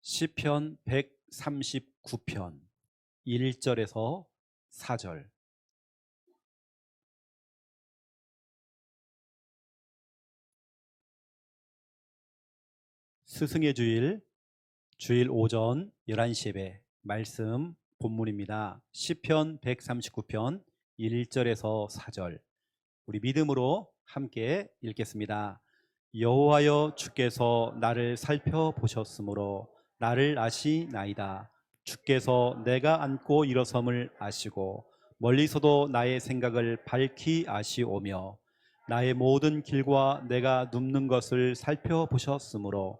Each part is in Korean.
시편 139편 1절에서 4절. 스승의 주일 오전 11시 예배 말씀 본문입니다. 시편 139편 1절에서 4절. 우리 믿음으로 함께 읽겠습니다. 여호와여, 주께서 나를 살펴보셨으므로 나를 아시나이다. 주께서 내가 앉고 일어섬을 아시고 멀리서도 나의 생각을 밝히 아시오며 나의 모든 길과 내가 눕는 것을 살펴보셨으므로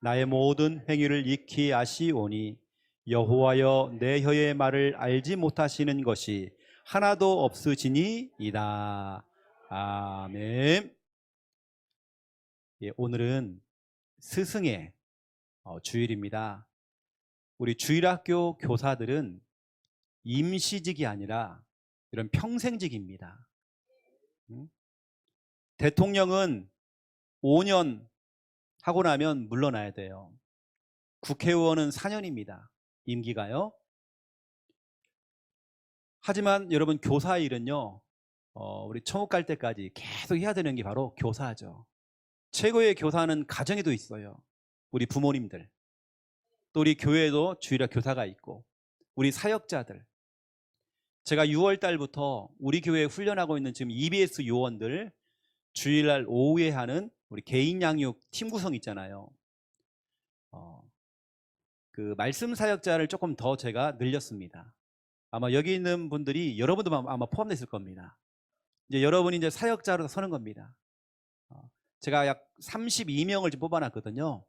나의 모든 행위를 익히 아시오니 여호와여, 내 혀의 말을 알지 못하시는 것이 하나도 없으시니이다. 아멘. 오늘은 스승의 주일입니다. 우리 주일학교 교사들은 임시직이 아니라 이런 평생직입니다. 대통령은 5년 하고 나면 물러나야 돼요. 국회의원은 4년입니다. 임기가요. 하지만 여러분, 교사 일은요, 우리 천국 갈 때까지 계속 해야 되는 게 바로 교사죠. 최고의 교사는 가정에도 있어요. 우리 부모님들, 또 우리 교회에도 주일학 교사가 있고 우리 사역자들. 제가 6월 달부터 우리 교회에 훈련하고 있는 지금 EBS 요원들 주일날 오후에 하는 우리 개인 양육 팀 구성 있잖아요. 그 말씀 사역자를 조금 더 제가 늘렸습니다. 아마 여기 있는 분들이 여러분도 아마 포함됐을 겁니다. 이제 여러분이 이제 사역자로 서는 겁니다. 제가 약 32명을 지금 뽑아놨거든요.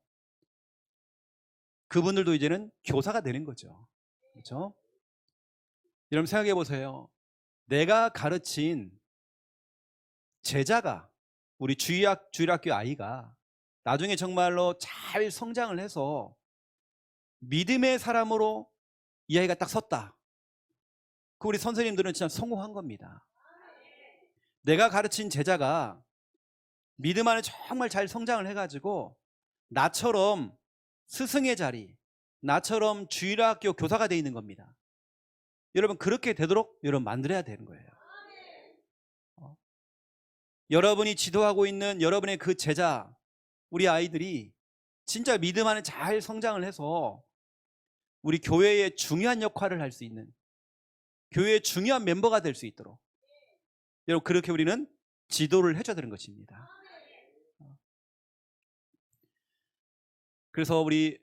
그분들도 이제는 교사가 되는 거죠. 그렇죠? 여러분 생각해 보세요. 내가 가르친 제자가, 우리 주일학교 아이가 나중에 정말로 잘 성장을 해서 믿음의 사람으로 이 아이가 딱 섰다. 그 우리 선생님들은 진짜 성공한 겁니다. 내가 가르친 제자가 믿음 안에 정말 잘 성장을 해가지고 나처럼 스승의 자리, 나처럼 주일학교 교사가 돼 있는 겁니다. 여러분, 그렇게 되도록 여러분 만들어야 되는 거예요. 여러분이 지도하고 있는 여러분의 그 제자, 우리 아이들이 진짜 믿음 안에 잘 성장을 해서 우리 교회의 중요한 역할을 할 수 있는, 교회의 중요한 멤버가 될 수 있도록 여러분, 그렇게 우리는 지도를 해줘야 되는 것입니다. 그래서 우리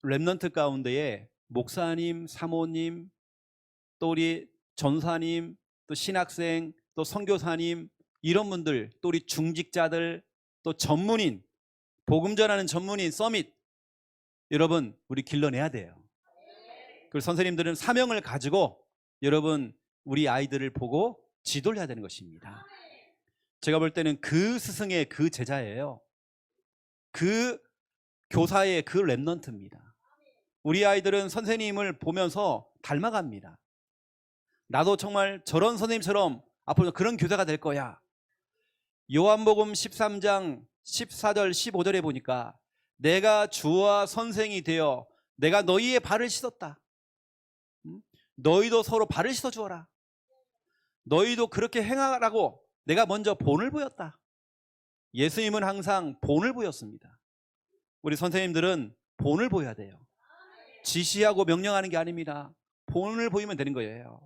렘넌트 가운데에 목사님, 사모님, 또 우리 전사님, 또 신학생, 또 선교사님, 이런 분들, 또 우리 중직자들, 또 전문인, 복음 전하는 전문인 서밋, 여러분 우리 길러내야 돼요. 그리고 선생님들은 사명을 가지고 여러분 우리 아이들을 보고 지도를 해야 되는 것입니다. 제가 볼 때는 그 스승의 그 제자예요. 그 교사의 그 렘넌트입니다. 우리 아이들은 선생님을 보면서 닮아갑니다. 나도 정말 저런 선생님처럼 앞으로 그런 교사가 될 거야. 요한복음 13장 14절 15절에 보니까 내가 주와 선생이 되어 내가 너희의 발을 씻었다. 너희도 서로 발을 씻어 주어라. 너희도 그렇게 행하라고 내가 먼저 본을 보였다. 예수님은 항상 본을 보였습니다. 우리 선생님들은 본을 보여야 돼요. 지시하고 명령하는 게 아닙니다. 본을 보이면 되는 거예요.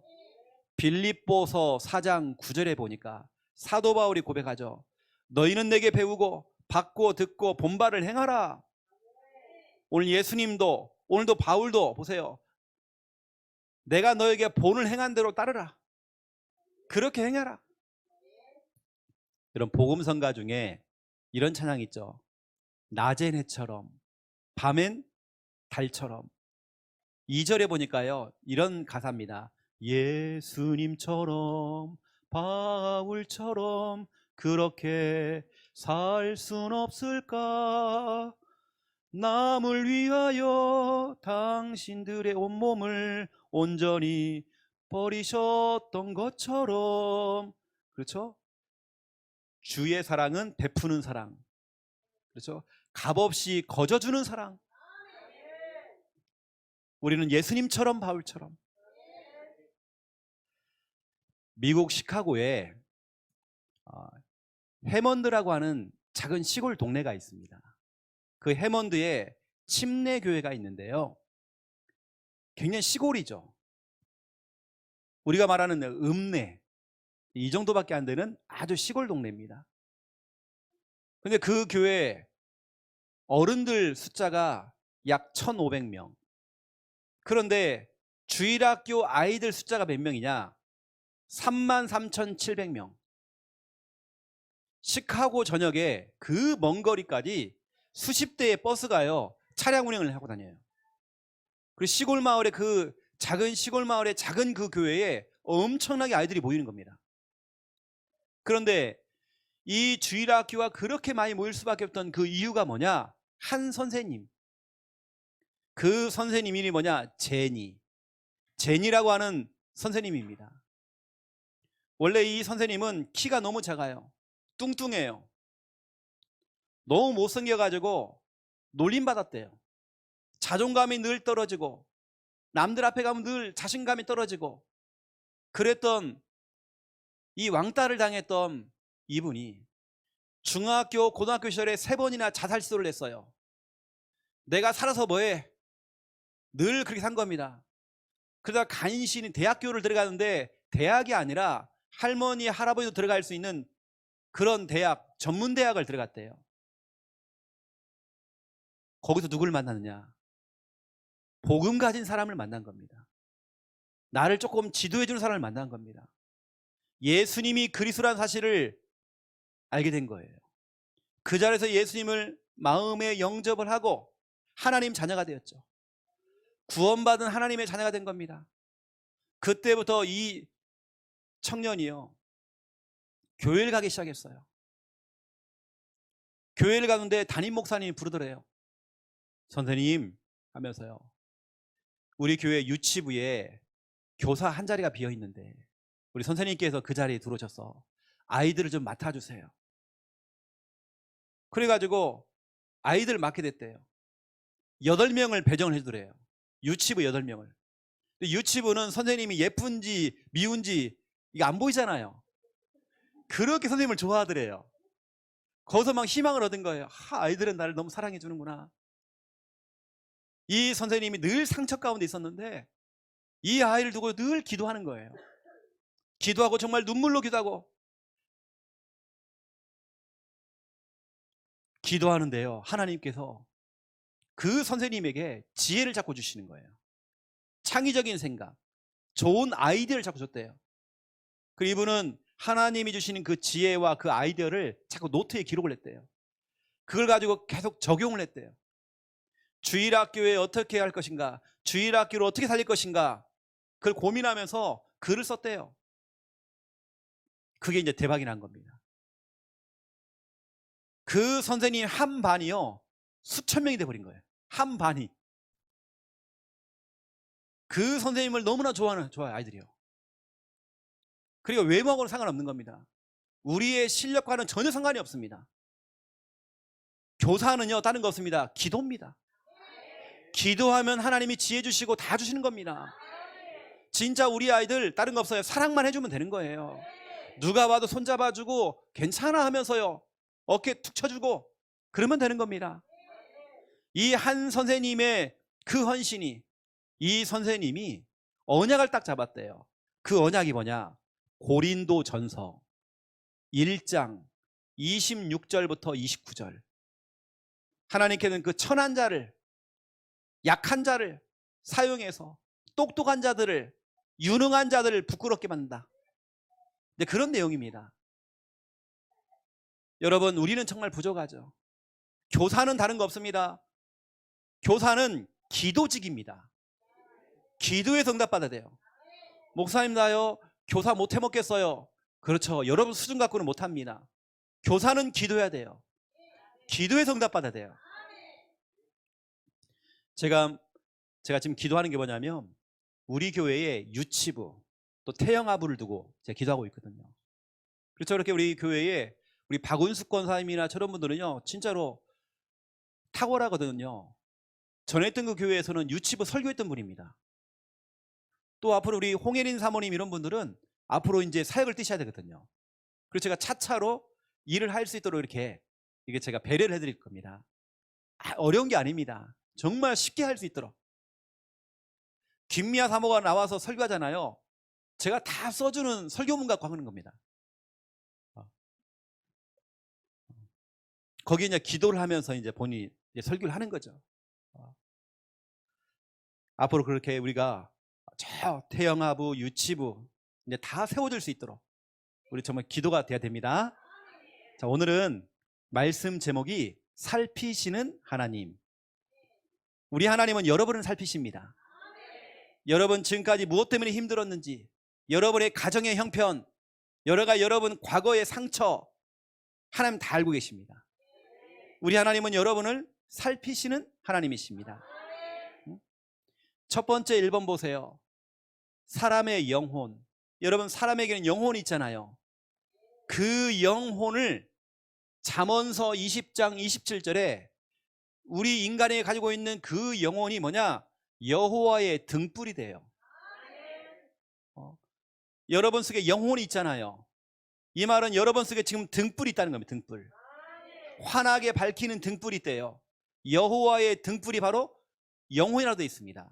빌립보서 4장 9절에 보니까 사도 바울이 고백하죠. 너희는 내게 배우고 받고 듣고 본바를 행하라. 오늘 예수님도, 오늘도 바울도 보세요. 내가 너에게 본을 행한 대로 따르라. 그렇게 행하라. 이런 복음성가 중에 이런 찬양 있죠. 낮엔 해처럼 밤엔 달처럼. 2절에 보니까요, 이런 가사입니다. 예수님처럼 바울처럼 그렇게 살 순 없을까? 남을 위하여 당신들의 온몸을 온전히 버리셨던 것처럼. 그렇죠? 주의 사랑은 베푸는 사랑. 그렇죠? 값없이 거저주는 사랑. 우리는 예수님처럼 바울처럼. 미국 시카고에 해먼드라고 하는 작은 시골 동네가 있습니다. 그 해먼드에 침례교회가 있는데요, 굉장히 시골이죠. 우리가 말하는 읍내, 이 정도밖에 안 되는 아주 시골 동네입니다. 근데 그 교회 어른들 숫자가 약 1,500명. 그런데 주일학교 아이들 숫자가 몇 명이냐? 33,700명. 시카고 전역에 그 먼 거리까지 수십 대의 버스가요, 차량 운행을 하고 다녀요. 그리고 시골 마을에, 그 작은 시골 마을의 작은 그 교회에 엄청나게 아이들이 모이는 겁니다. 그런데 이 주일학교가 그렇게 많이 모일 수밖에 없던 그 이유가 뭐냐? 한 선생님, 그 선생님 이름이 뭐냐? 제니라고 하는 선생님입니다. 원래 이 선생님은 키가 너무 작아요. 뚱뚱해요. 너무 못생겨가지고 놀림받았대요. 자존감이 늘 떨어지고, 남들 앞에 가면 늘 자신감이 떨어지고, 그랬던 이 왕따를 당했던 이분이 중학교, 고등학교 시절에 3번이나 자살 시도를 했어요. 내가 살아서 뭐해? 늘 그렇게 산 겁니다. 그러다 간신히 대학교를 들어가는데, 대학이 아니라 할머니, 할아버지도 들어갈 수 있는 그런 대학, 전문 대학을 들어갔대요. 거기서 누구를 만나느냐? 복음 가진 사람을 만난 겁니다. 나를 조금 지도해 주는 사람을 만난 겁니다. 예수님이 그리스도라는 사실을 알게 된 거예요. 그 자리에서 예수님을 마음에 영접을 하고 하나님 자녀가 되었죠. 구원받은 하나님의 자녀가 된 겁니다. 그때부터 이 청년이요, 교회를 가기 시작했어요. 교회를 가는데 담임 목사님이 부르더래요. 선생님 하면서요, 우리 교회 유치부에 교사 한 자리가 비어 있는데 우리 선생님께서 그 자리에 들어오셔서 아이들을 좀 맡아주세요. 그래가지고 아이들을 맡게 됐대요. 8명을 배정을 해주더래요. 유치부 8명을. 유치부는 선생님이 예쁜지 미운지 이게 안 보이잖아요. 그렇게 선생님을 좋아하더래요. 거기서 막 희망을 얻은 거예요. 아이들은 나를 너무 사랑해 주는구나. 이 선생님이 늘 상처 가운데 있었는데 이 아이를 두고 늘 기도하는 거예요. 기도하고 정말 눈물로 기도하고, 기도하는데요, 하나님께서 그 선생님에게 지혜를 자꾸 주시는 거예요. 창의적인 생각, 좋은 아이디어를 자꾸 줬대요. 그리고 이분은 하나님이 주시는 그 지혜와 그 아이디어를 자꾸 노트에 기록을 했대요. 그걸 가지고 계속 적용을 했대요. 주일학교에 어떻게 할 것인가, 주일학교를 어떻게 살릴 것인가, 그걸 고민하면서 글을 썼대요. 그게 이제 대박이 난 겁니다. 그 선생님 한 반이요, 수천 명이 돼버린 거예요. 한 반이. 그 선생님을 너무나 좋아요, 아이들이요. 그리고 외모하고는 상관없는 겁니다. 우리의 실력과는 전혀 상관이 없습니다. 교사는요, 다른 거 없습니다. 기도입니다. 기도하면 하나님이 지혜 주시고 다 주시는 겁니다. 진짜 우리 아이들 다른 거 없어요. 사랑만 해주면 되는 거예요. 누가 와도 손잡아주고 괜찮아 하면서요, 어깨 툭 쳐주고 그러면 되는 겁니다. 이 한 선생님의 그 헌신이, 이 선생님이 언약을 딱 잡았대요. 그 언약이 뭐냐? 고린도 전서 1장 26절부터 29절. 하나님께는 그 천한 자를, 약한 자를 사용해서 똑똑한 자들을, 유능한 자들을 부끄럽게 만든다. 네, 그런 내용입니다. 여러분, 우리는 정말 부족하죠. 교사는 다른 거 없습니다. 교사는 기도직입니다. 기도에서 응답받아야 돼요. 목사님, 나요 교사 못 해먹겠어요. 그렇죠. 여러분 수준 갖고는 못합니다. 교사는 기도해야 돼요. 기도에서 응답받아야 돼요. 제가 지금 기도하는 게 뭐냐면, 우리 교회에 유치부 또 태영아부를 두고 제가 기도하고 있거든요. 그렇죠. 이렇게 우리 교회에 우리 박운숙 권사님이나 저런 분들은요, 진짜로 탁월하거든요. 전했던 그 교회에서는 유치부 설교했던 분입니다. 또 앞으로 우리 홍예린 사모님 이런 분들은 앞으로 이제 사역을 뛰셔야 되거든요. 그래서 제가 차차로 일을 할 수 있도록 이렇게 이게 제가 배려를 해드릴 겁니다. 어려운 게 아닙니다. 정말 쉽게 할 수 있도록. 김미아 사모가 나와서 설교하잖아요. 제가 다 써주는 설교문 갖고 하는 겁니다. 거기에 이제 기도를 하면서 이제 본인이 이제 설교를 하는 거죠. 앞으로 그렇게 우리가 저 태영하부, 유치부 이제 다 세워질 수 있도록 우리 정말 기도가 돼야 됩니다. 자, 오늘은 말씀 제목이 살피시는 하나님. 우리 하나님은 여러분을 살피십니다. 여러분 지금까지 무엇 때문에 힘들었는지, 여러분의 가정의 형편, 여러분 과거의 상처, 하나님 다 알고 계십니다. 우리 하나님은 여러분을 살피시는 하나님이십니다. 첫 번째 1번 보세요. 사람의 영혼. 여러분 사람에게는 영혼이 있잖아요. 그 영혼을 잠언서 20장 27절에 우리 인간이 가지고 있는 그 영혼이 뭐냐? 여호와의 등불이 돼요. 여러분 속에 영혼이 있잖아요. 이 말은 여러분 속에 지금 등불이 있다는 겁니다. 등불. 환하게 밝히는 등불이 있대요. 여호와의 등불이 바로 영혼이라고 되어 있습니다.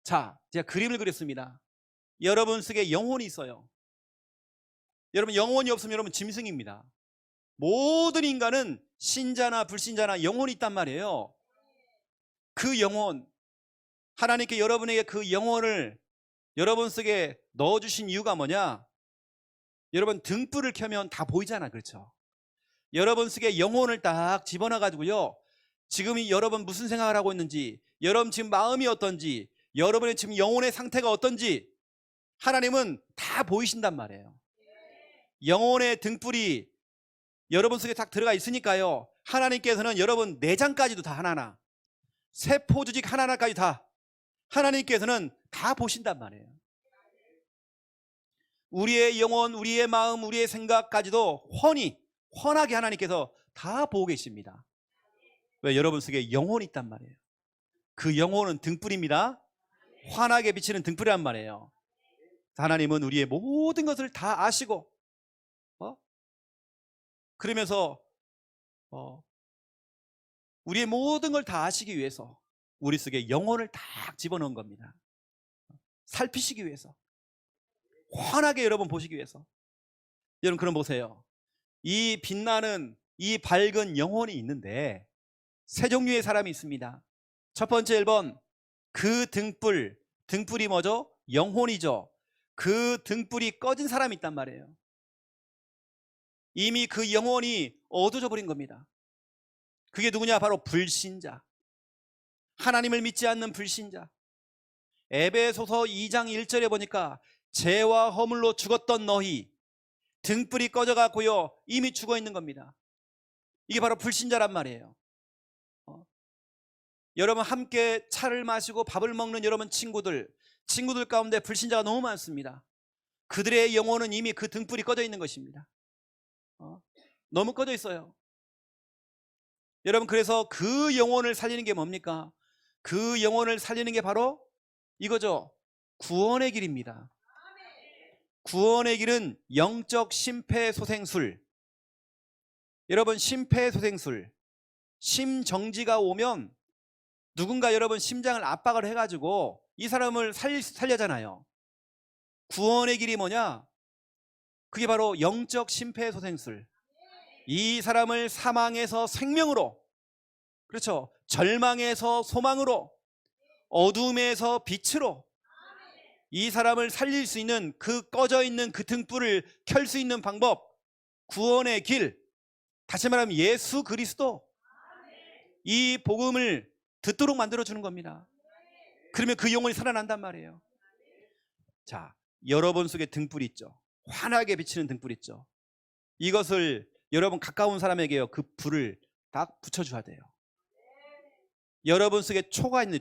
자, 제가 그림을 그렸습니다. 여러분 속에 영혼이 있어요. 여러분 영혼이 없으면 여러분 짐승입니다. 모든 인간은 신자나 불신자나 영혼이 있단 말이에요. 그 영혼, 하나님께 여러분에게 그 영혼을 여러분 속에 넣어주신 이유가 뭐냐? 여러분 등불을 켜면 다 보이잖아, 그렇죠? 여러분 속에 영혼을 딱 집어넣어가지고요, 지금 여러분 무슨 생각을 하고 있는지, 여러분 지금 마음이 어떤지, 여러분의 지금 영혼의 상태가 어떤지 하나님은 다 보이신단 말이에요. 영혼의 등불이 여러분 속에 딱 들어가 있으니까요, 하나님께서는 여러분 내장까지도 다 하나하나, 세포 조직 하나하나까지 다 하나님께서는 다 보신단 말이에요. 우리의 영혼, 우리의 마음, 우리의 생각까지도 훤하게 하나님께서 다 보고 계십니다. 왜? 여러분 속에 영혼이 있단 말이에요. 그 영혼은 등불입니다. 환하게 비치는 등불이란 말이에요. 하나님은 우리의 모든 것을 다 아시고 그러면서 우리의 모든 걸 다 아시기 위해서 우리 속에 영혼을 딱 집어넣은 겁니다. 살피시기 위해서, 환하게 여러분 보시기 위해서. 여러분 그럼 보세요. 이 빛나는 이 밝은 영혼이 있는데 세 종류의 사람이 있습니다. 첫 번째 1번, 그 등불이 뭐죠? 영혼이죠. 그 등불이 꺼진 사람이 있단 말이에요. 이미 그 영혼이 어두워져 버린 겁니다. 그게 누구냐? 바로 불신자, 하나님을 믿지 않는 불신자. 에베소서 2장 1절에 보니까 죄와 허물로 죽었던 너희, 등불이 꺼져갖고요 이미 죽어 있는 겁니다. 이게 바로 불신자란 말이에요. 여러분 함께 차를 마시고 밥을 먹는 여러분 친구들 가운데 불신자가 너무 많습니다. 그들의 영혼은 이미 그 등불이 꺼져 있는 것입니다. 너무 꺼져 있어요. 여러분 그래서 그 영혼을 살리는 게 뭡니까? 그 영혼을 살리는 게 바로 이거죠. 구원의 길입니다. 구원의 길은 영적 심폐소생술. 여러분 심폐소생술, 심정지가 오면 누군가 여러분 심장을 압박을 해가지고 이 사람을 살려잖아요. 구원의 길이 뭐냐? 그게 바로 영적 심폐소생술. 이 사람을 사망에서 생명으로, 그렇죠, 절망에서 소망으로, 어둠에서 빛으로 이 사람을 살릴 수 있는 그 꺼져 있는 그 등불을 켤 수 있는 방법, 구원의 길, 다시 말하면 예수 그리스도, 이 복음을 듣도록 만들어주는 겁니다. 그러면 그 영혼이 살아난단 말이에요. 자, 여러분 속에 등불이 있죠. 환하게 비치는 등불 있죠. 이것을 여러분 가까운 사람에게요, 그 불을 딱 붙여줘야 돼요. 여러분 속에 초가 있는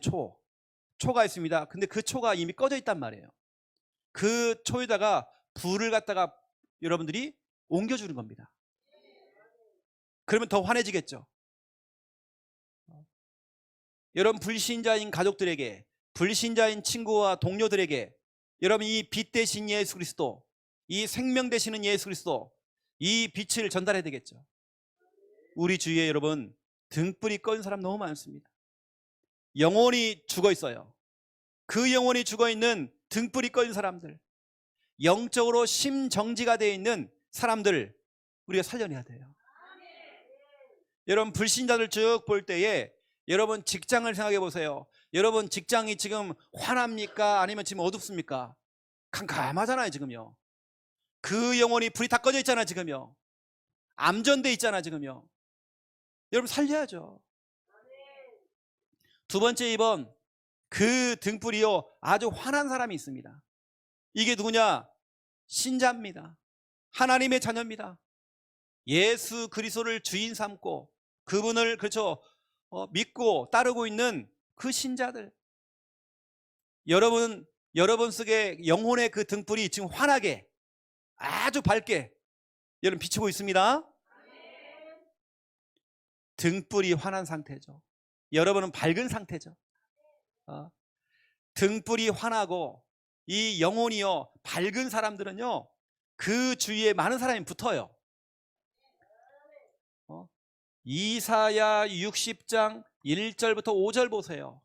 초가 있습니다. 근데 그 초가 이미 꺼져 있단 말이에요. 그 초에다가 불을 갖다가 여러분들이 옮겨주는 겁니다. 그러면 더 환해지겠죠. 여러분 불신자인 가족들에게, 불신자인 친구와 동료들에게 여러분 이 빛 대신 예수 그리스도, 이 생명 되시는 예수 그리스도, 이 빛을 전달해야 되겠죠. 우리 주위에 여러분 등불이 꺼진 사람 너무 많습니다. 영혼이 죽어 있어요. 그 영혼이 죽어 있는 등불이 꺼진 사람들, 영적으로 심정지가 되어 있는 사람들 우리가 살려내야 돼요. 여러분 불신자들 쭉 볼 때에 여러분 직장을 생각해 보세요. 여러분 직장이 지금 환합니까? 아니면 지금 어둡습니까? 캄캄하잖아요 지금요. 그 영혼이 불이 다 꺼져 있잖아 지금요. 암전돼 있잖아 지금요. 여러분 살려야죠. 두 번째 2번, 그 등불이요 아주 환한 사람이 있습니다. 이게 누구냐? 신자입니다. 하나님의 자녀입니다. 예수 그리스도를 주인 삼고 그분을 그렇죠 믿고 따르고 있는 그 신자들. 여러분 속에 영혼의 그 등불이 지금 환하게 아주 밝게 여러분 비추고 있습니다. 등불이 환한 상태죠. 여러분은 밝은 상태죠. 등불이 환하고 이 영혼이요 밝은 사람들은요 그 주위에 많은 사람이 붙어요. 이사야 60장 1절부터 5절 보세요.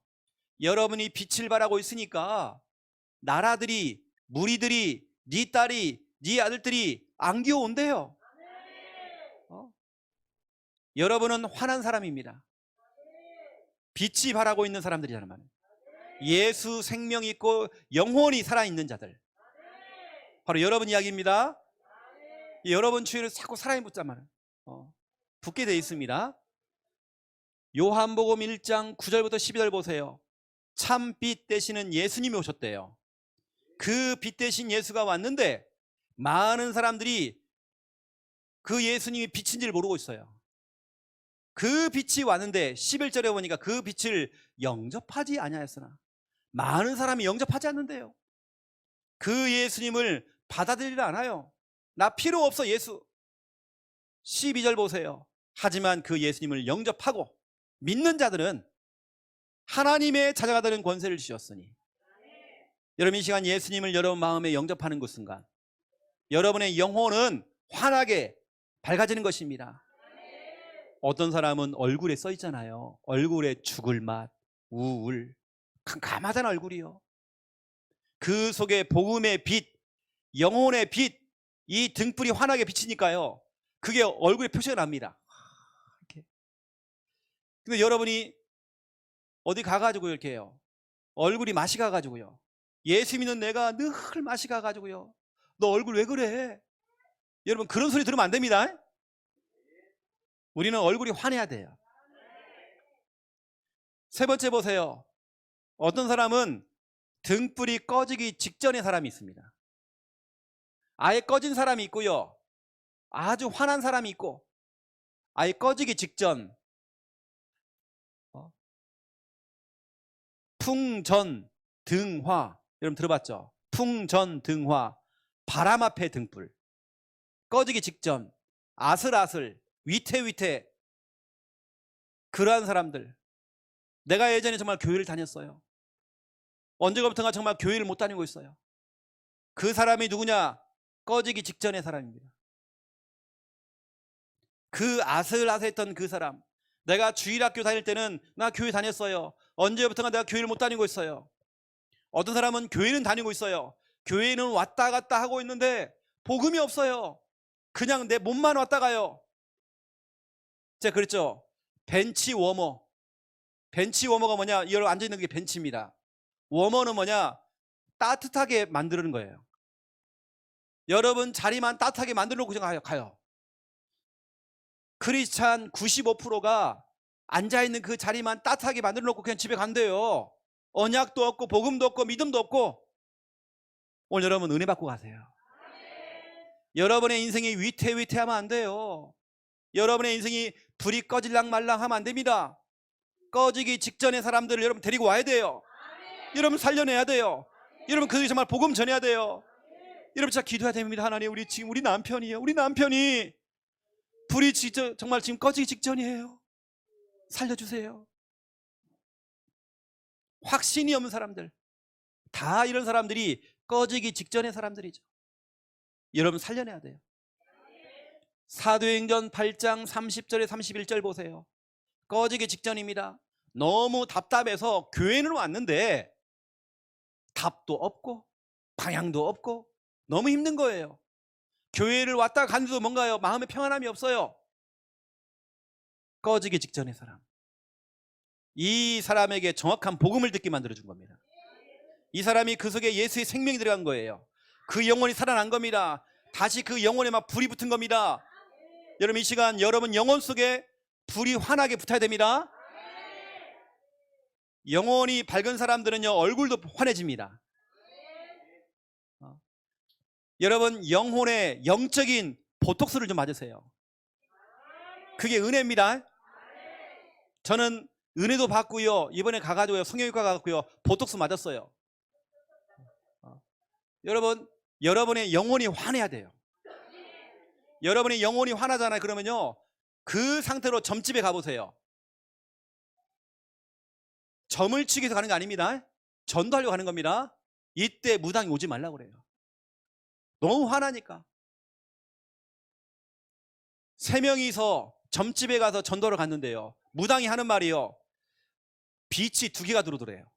여러분이 빛을 발하고 있으니까 나라들이, 무리들이, 네 딸이, 네 아들들이 안겨온대요. 여러분은 환한 사람입니다. 빛이 발하고 있는 사람들이잖아요. 예수 생명 있고 영혼이 살아있는 자들, 바로 여러분 이야기입니다. 여러분 주위를 자꾸 사람이 붙단 말이에요. 붙게 되어 있습니다. 요한복음 1장 9절부터 12절 보세요. 참 빛 되시는 예수님이 오셨대요. 그 빛 되신 예수가 왔는데 많은 사람들이 그 예수님이 빛인지를 모르고 있어요. 그 빛이 왔는데 11절에 보니까 그 빛을 영접하지 아니하였으나, 많은 사람이 영접하지 않는데요. 그 예수님을 받아들이지 않아요. 나 필요 없어 예수. 12절 보세요. 하지만 그 예수님을 영접하고 믿는 자들은 하나님의 자녀가 되는 권세를 주셨으니, 여러분 이 시간 예수님을 여러분 마음에 영접하는 그 순간 여러분의 영혼은 환하게 밝아지는 것입니다. 어떤 사람은 얼굴에 써 있잖아요. 얼굴에 죽을 맛, 우울, 캄캄하잖아 얼굴이요. 그 속에 복음의 빛, 영혼의 빛, 이 등불이 환하게 비치니까요 그게 얼굴에 표시가 납니다. 이렇게. 근데 여러분이 어디 가가지고 이렇게 해요, 얼굴이 맛이 가가지고요, 예수 믿는 내가 늘 맛이 가가지고요, 너 얼굴 왜 그래? 여러분 그런 소리 들으면 안 됩니다. 우리는 얼굴이 환해야 돼요. 세 번째 보세요. 어떤 사람은 등불이 꺼지기 직전의 사람이 있습니다. 아예 꺼진 사람이 있고요, 아주 환한 사람이 있고, 아예 꺼지기 직전. 풍전등화, 여러분 들어봤죠? 풍전등화, 바람 앞에 등불. 꺼지기 직전, 아슬아슬, 위태위태, 그러한 사람들. 내가 예전에 정말 교회를 다녔어요. 언제부턴가 정말 교회를 못 다니고 있어요. 그 사람이 누구냐? 꺼지기 직전의 사람입니다. 그 아슬아슬했던 그 사람. 내가 주일학교 다닐 때는 나 교회 다녔어요. 언제부턴가 내가 교회를 못 다니고 있어요. 어떤 사람은 교회는 다니고 있어요. 교회는 왔다 갔다 하고 있는데 복음이 없어요. 그냥 내 몸만 왔다 가요. 제가 그랬죠. 벤치 워머. 벤치 워머가 뭐냐? 여러분 앉아있는 게 벤치입니다. 워머는 뭐냐? 따뜻하게 만드는 거예요. 여러분 자리만 따뜻하게 만들어 놓고 그냥 가요. 크리스찬 95%가 앉아있는 그 자리만 따뜻하게 만들어 놓고 그냥 집에 간대요. 언약도 없고 복음도 없고 믿음도 없고. 오늘 여러분 은혜 받고 가세요. 여러분의 인생이 위태위태하면 안 돼요. 여러분의 인생이 불이 꺼질랑 말랑 하면 안 됩니다. 꺼지기 직전의 사람들을 여러분 데리고 와야 돼요. 여러분 살려내야 돼요. 여러분 그들이 정말 복음 전해야 돼요. 여러분 진짜 기도해야 됩니다. 하나님, 우리 남편이에요. 우리 남편이 불이 정말 지금 꺼지기 직전이에요. 살려주세요. 확신이 없는 사람들, 다 이런 사람들이 꺼지기 직전의 사람들이죠. 여러분 살려내야 돼요. 사도행전 8장 30절에 31절 보세요. 꺼지기 직전입니다. 너무 답답해서 교회는 왔는데 답도 없고 방향도 없고 너무 힘든 거예요. 교회를 왔다 간데도 뭔가요? 마음에 평안함이 없어요. 꺼지기 직전의 사람, 이 사람에게 정확한 복음을 듣게 만들어준 겁니다. 이 사람이 그 속에 예수의 생명이 들어간 거예요. 그 영혼이 살아난 겁니다. 다시 그 영혼에 막 불이 붙은 겁니다. 여러분 이 시간 여러분 영혼 속에 불이 환하게 붙어야 됩니다. 영혼이 밝은 사람들은요 얼굴도 환해집니다. 여러분 영혼에 영적인 보톡스를 좀 맞으세요. 그게 은혜입니다. 저는 은혜도 받고요, 이번에 가가지고요 성형외과 가고요 보톡스 맞았어요. 여러분 여러분의 영혼이 환해야 돼요. 여러분의 영혼이 환하잖아요. 그러면요 그 상태로 점집에 가보세요. 점을 치기 위해서 가는 거 아닙니다. 전도하려고 가는 겁니다. 이때 무당이 오지 말라고 그래요. 너무 화나니까. 3명이서 점집에 가서 전도를 갔는데요, 무당이 하는 말이요, 빛이 2개가 들어오더래요.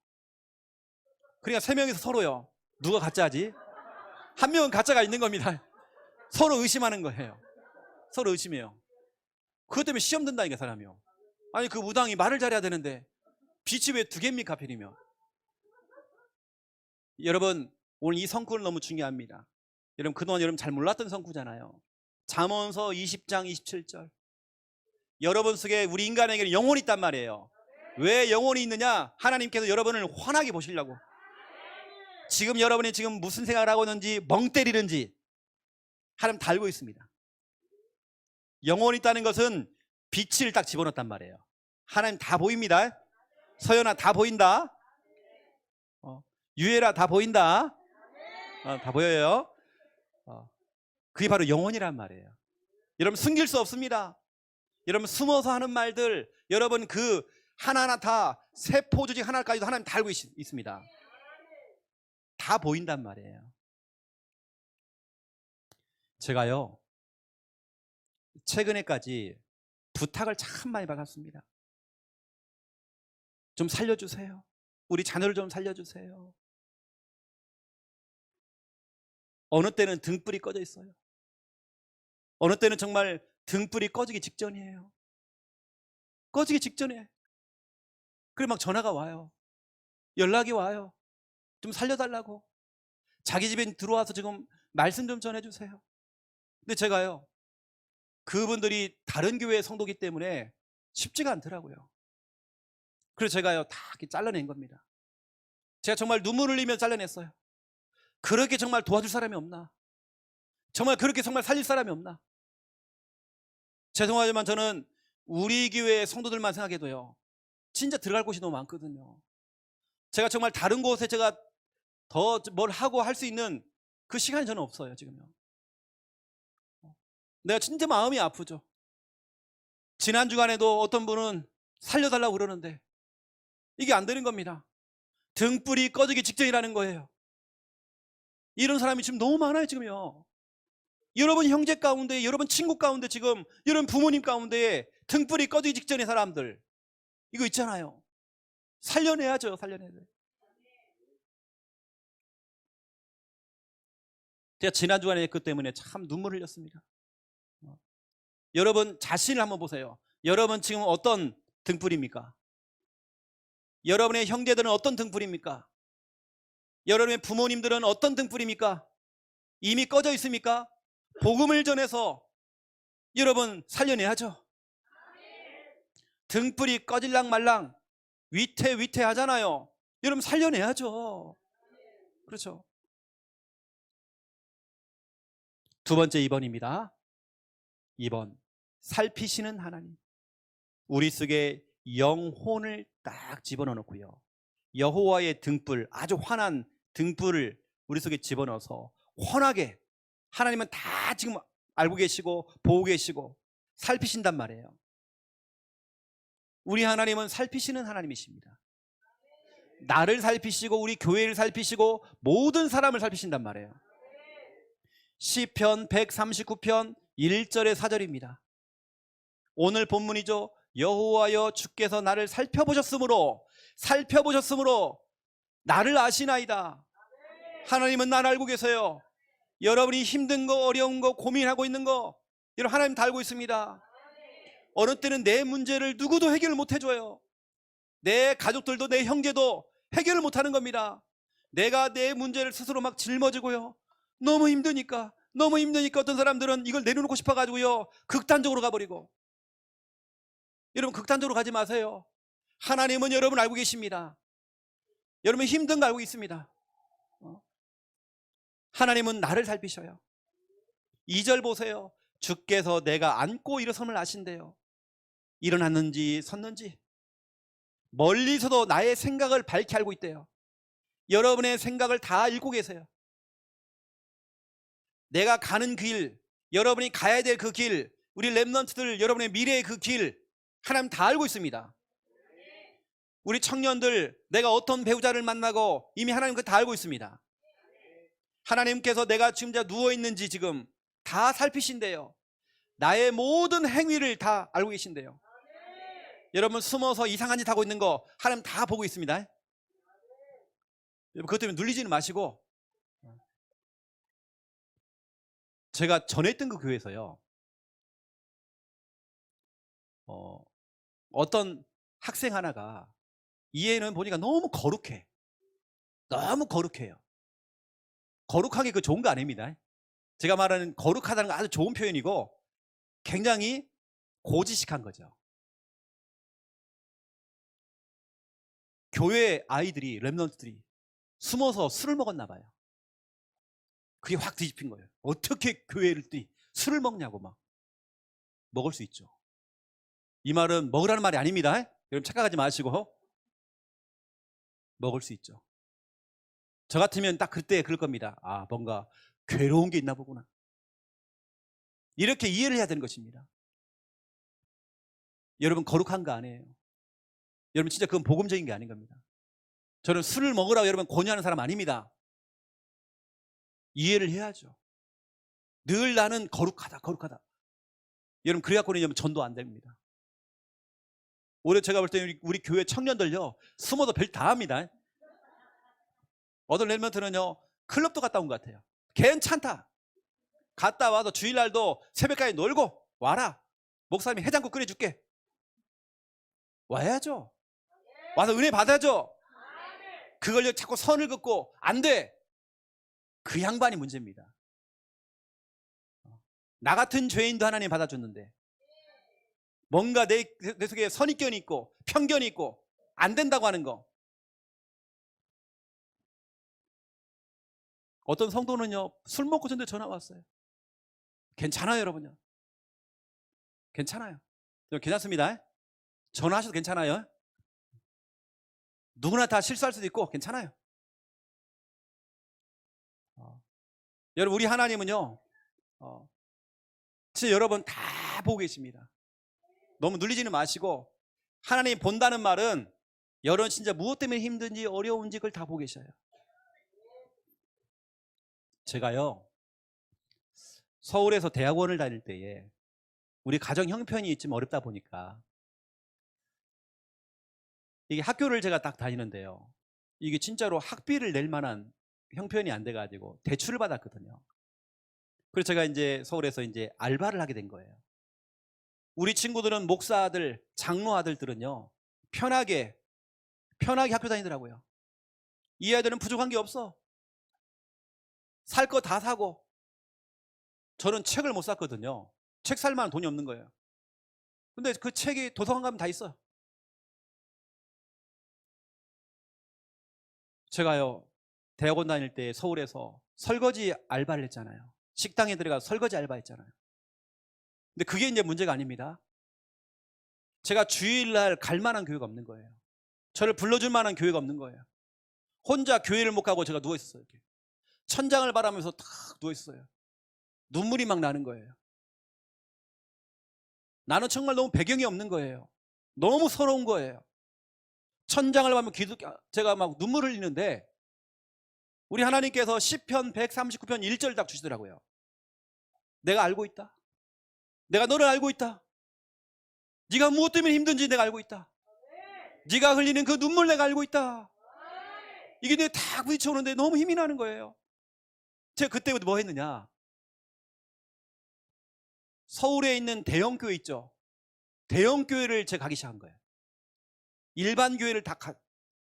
그러니까 3명이서 서로요, 누가 가짜지? 한 명은 가짜가 있는 겁니다. 서로 의심하는 거예요. 서로 의심해요. 그것 때문에 시험 든다니까 사람이요. 아니 그 무당이 말을 잘해야 되는데 빛이 왜 2개입니까 하필이면. 여러분 오늘 이 성구는 너무 중요합니다. 여러분 그동안 여러분 잘 몰랐던 성구잖아요. 잠언서 20장 27절. 여러분 속에 우리 인간에게는 영혼이 있단 말이에요. 왜 영혼이 있느냐? 하나님께서 여러분을 환하게 보시려고. 지금 여러분이 지금 무슨 생각을 하고 있는지, 멍 때리는지 하나님 다 알고 있습니다. 영혼이 있다는 것은 빛을 딱 집어넣었단 말이에요. 하나님 다 보입니다. 서연아 다 보인다. 유혜라 다 보인다. 다 보여요. 그게 바로 영혼이란 말이에요. 여러분 숨길 수 없습니다. 여러분 숨어서 하는 말들, 여러분 그 하나하나 다 세포 조직 하나까지도 하나님 다 알고 있습니다. 다 보인단 말이에요. 제가요 최근에까지 부탁을 참 많이 받았습니다. 좀 살려주세요. 우리 자녀를 좀 살려주세요. 어느 때는 등불이 꺼져 있어요. 어느 때는 정말 등불이 꺼지기 직전이에요. 꺼지기 직전에. 그래 막 전화가 와요. 연락이 와요. 좀 살려달라고. 자기 집에 들어와서 지금 말씀 좀 전해주세요. 근데 제가요 그분들이 다른 교회의 성도기 때문에 쉽지가 않더라고요. 그래서 제가요 다 이렇게 잘라낸 겁니다. 제가 정말 눈물을 흘리며 잘라냈어요. 그렇게 정말 도와줄 사람이 없나? 정말 그렇게 정말 살릴 사람이 없나? 죄송하지만 저는 우리 교회 성도들만 생각해도요 진짜 들어갈 곳이 너무 많거든요. 제가 정말 다른 곳에 제가 더 뭘 하고 할 수 있는 그 시간이 저는 없어요 지금요. 내가 진짜 마음이 아프죠. 지난 주간에도 어떤 분은 살려달라고 그러는데 이게 안 되는 겁니다. 등불이 꺼지기 직전이라는 거예요. 이런 사람이 지금 너무 많아요 지금요. 여러분 형제 가운데, 여러분 친구 가운데, 지금 여러분 부모님 가운데 등불이 꺼지기 직전의 사람들 이거 있잖아요. 살려내야죠. 살려내야 돼요. 제가 지난 주간에 그 때문에 참 눈물 흘렸습니다. 여러분 자신을 한번 보세요. 여러분 지금 어떤 등불입니까? 여러분의 형제들은 어떤 등불입니까? 여러분의 부모님들은 어떤 등불입니까? 이미 꺼져 있습니까? 복음을 전해서 여러분 살려내야죠. 등불이 꺼질랑 말랑 위태 하잖아요. 여러분 살려내야죠. 그렇죠. 두 번째 2번입니다. 2번 살피시는 하나님. 우리 속에 영혼을 딱 집어넣어 놓고요, 여호와의 등불, 아주 환한 등불을 우리 속에 집어넣어서 환하게, 하나님은 다 지금 알고 계시고 보고 계시고 살피신단 말이에요. 우리 하나님은 살피시는 하나님이십니다. 나를 살피시고 우리 교회를 살피시고 모든 사람을 살피신단 말이에요. 시편 139편 1절의 4절입니다. 오늘 본문이죠. 여호와여 주께서 나를 살펴보셨으므로 나를 아시나이다. 하나님은 나를 알고 계세요. 여러분이 힘든 거, 어려운 거, 고민하고 있는 거, 여러분 하나님 다 알고 있습니다. 어느 때는 내 문제를 누구도 해결을 못 해줘요. 내 가족들도 내 형제도 해결을 못하는 겁니다. 내가 내 문제를 스스로 막 짊어지고요. 너무 힘드니까 어떤 사람들은 이걸 내려놓고 싶어가지고요 극단적으로 가버리고. 여러분 극단적으로 가지 마세요. 하나님은 여러분 알고 계십니다. 여러분 힘든 거 알고 있습니다. 하나님은 나를 살피셔요. 2절 보세요. 주께서 내가 앉고 일어섬을 아신대요. 일어났는지 섰는지 멀리서도 나의 생각을 밝히 알고 있대요. 여러분의 생각을 다 읽고 계세요. 내가 가는 길, 여러분이 가야 될 그 길, 우리 렘넌트들 여러분의 미래의 그 길 하나님 다 알고 있습니다. 우리 청년들 내가 어떤 배우자를 만나고 이미 하나님 그 다 알고 있습니다. 하나님께서 내가 지금 누워있는지 지금 다 살피신대요. 나의 모든 행위를 다 알고 계신대요. 여러분 숨어서 이상한 짓 하고 있는 거 하나님 다 보고 있습니다. 여러분 그것 때문에 눌리지는 마시고. 제가 전에 있던 그 교회에서요 어떤 학생 하나가 이 애는 보니까 너무 거룩해. 너무 거룩해요. 거룩한 게 그 좋은 거 아닙니다. 제가 말하는 거룩하다는 건 아주 좋은 표현이고 굉장히 고지식한 거죠. 교회 아이들이, 렘넌트들이 숨어서 술을 먹었나 봐요. 그게 확 뒤집힌 거예요. 어떻게 교회를 술을 먹냐고 막. 먹을 수 있죠. 이 말은 먹으라는 말이 아닙니다. 여러분 착각하지 마시고. 먹을 수 있죠. 저 같으면 딱 그때 그럴 겁니다. 아, 뭔가 괴로운 게 있나 보구나. 이렇게 이해를 해야 되는 것입니다. 여러분 거룩한 거 아니에요. 여러분 진짜 그건 복음적인 게 아닌 겁니다. 저는 술을 먹으라고 여러분 권유하는 사람 아닙니다. 이해를 해야죠. 늘 나는 거룩하다. 여러분 그래갖고는 전도 안 됩니다. 올해 제가 볼 때 우리 교회 청년들요 숨어서 별 다 합니다. 어떤 렘넌트는요 클럽도 갔다 온 것 같아요. 괜찮다. 갔다 와서 주일날도 새벽까지 놀고 와라. 목사님이 해장국 끓여줄게. 와야죠. 와서 은혜 받아야죠. 그걸 자꾸 선을 긋고 안 돼. 그 양반이 문제입니다. 나 같은 죄인도 하나님 받아줬는데 뭔가 내 속에 선입견이 있고 편견이 있고 안 된다고 하는 거. 어떤 성도는요 술 먹고 저한테 전화 왔어요. 괜찮아요 여러분요. 괜찮아요. 괜찮습니다. 전화하셔도 괜찮아요. 누구나 다 실수할 수도 있고 괜찮아요. 여러분 우리 하나님은요 진짜 여러분 다 보고 계십니다. 너무 눌리지는 마시고 하나님 본다는 말은 여러분 진짜 무엇 때문에 힘든지 어려운지 그걸 다 보고 계셔요. 제가요 서울에서 대학원을 다닐 때에 우리 가정 형편이 좀 어렵다 보니까 이게 학교를 제가 딱 다니는데요 이게 진짜로 학비를 낼 만한 형편이 안 돼가지고 대출을 받았거든요. 그래서 제가 이제 서울에서 이제 알바를 하게 된 거예요. 우리 친구들은 목사들, 장로 아들들은요 편하게 학교 다니더라고요. 이 아이들은 부족한 게 없어. 살 거 다 사고. 저는 책을 못 샀거든요. 책 살 만한 돈이 없는 거예요. 근데 그 책이 도서관 가면 다 있어요. 제가요 대학원 다닐 때 서울에서 설거지 알바를 했잖아요. 식당에 들어가서 설거지 알바했잖아요. 근데 그게 이제 문제가 아닙니다. 제가 주일날 갈 만한 교회가 없는 거예요. 저를 불러줄 만한 교회가 없는 거예요. 혼자 교회를 못 가고 제가 누워있었어요. 이렇게. 천장을 바라면서 탁 누워있어요. 눈물이 막 나는 거예요. 나는 정말 너무 배경이 없는 거예요. 너무 서러운 거예요. 천장을 보면 제가 막 눈물을 흘리는데 우리 하나님께서 시편 139편 1절 딱 주시더라고요. 내가 알고 있다. 내가 너를 알고 있다. 네가 무엇 때문에 힘든지 내가 알고 있다. 네가 흘리는 그 눈물 내가 알고 있다. 이게 내 다 부딪혀오는데 너무 힘이 나는 거예요. 제가 그때부터 뭐 했느냐, 서울에 있는 대형교회 있죠. 대형교회를 제가 가기 시작한 거예요. 일반 교회를 다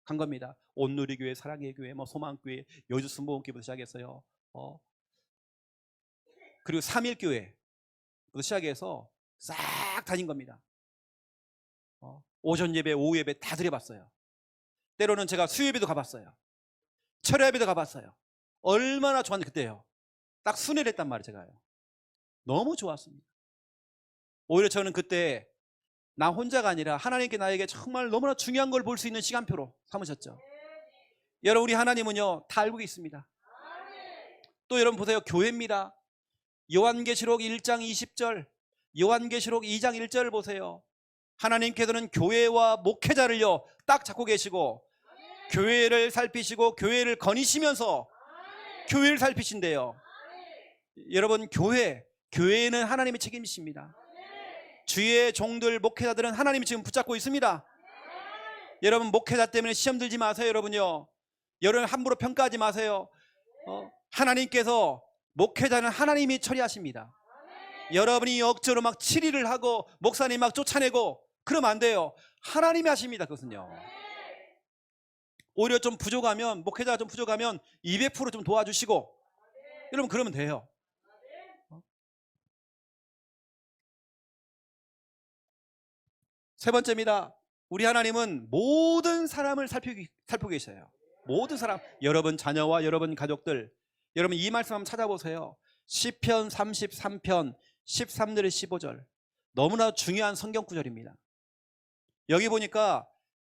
간 겁니다. 온누리교회, 사랑의 교회, 뭐 소망교회, 여주순복음교회부터 시작했어요. 그리고 삼일교회부터 시작해서 싹 다닌 겁니다. 오전 예배, 오후 예배 다 드려봤어요. 때로는 제가 수요예배도 가봤어요. 철야예배도 가봤어요. 얼마나 좋았는데 그때요. 딱 순회를 했단 말이에요. 제가요. 너무 좋았습니다. 오히려 저는 그때 나 혼자가 아니라 하나님께 나에게 정말 너무나 중요한 걸 볼 수 있는 시간표로 삼으셨죠. 여러분, 우리 하나님은요 다 알고 있습니다. 또 여러분 보세요. 교회입니다. 요한계시록 1장 20절, 요한계시록 2장 1절을 보세요. 하나님께서는 교회와 목회자를요 딱 잡고 계시고 교회를 살피시고 교회를 거니시면서 교회를 살피신대요. 여러분, 교회는 하나님이 책임이십니다. 주의 종들, 목회자들은 하나님이 지금 붙잡고 있습니다. 여러분, 목회자 때문에 시험 들지 마세요. 여러분요, 여러분 함부로 평가하지 마세요. 하나님께서, 목회자는 하나님이 처리하십니다. 여러분이 억지로 막 치리를 하고 목사님 막 쫓아내고 그러면 안 돼요. 하나님이 하십니다. 그것은요. 오히려 좀 부족하면, 목회자가 좀 부족하면 200% 좀 도와주시고 여러분 그러면 돼요. 세 번째입니다. 우리 하나님은 모든 사람을 살피고 계셔요. 모든 사람, 여러분 자녀와 여러분 가족들, 여러분 이 말씀 한번 찾아보세요. 시편 33편 13절에 15절, 너무나 중요한 성경 구절입니다. 여기 보니까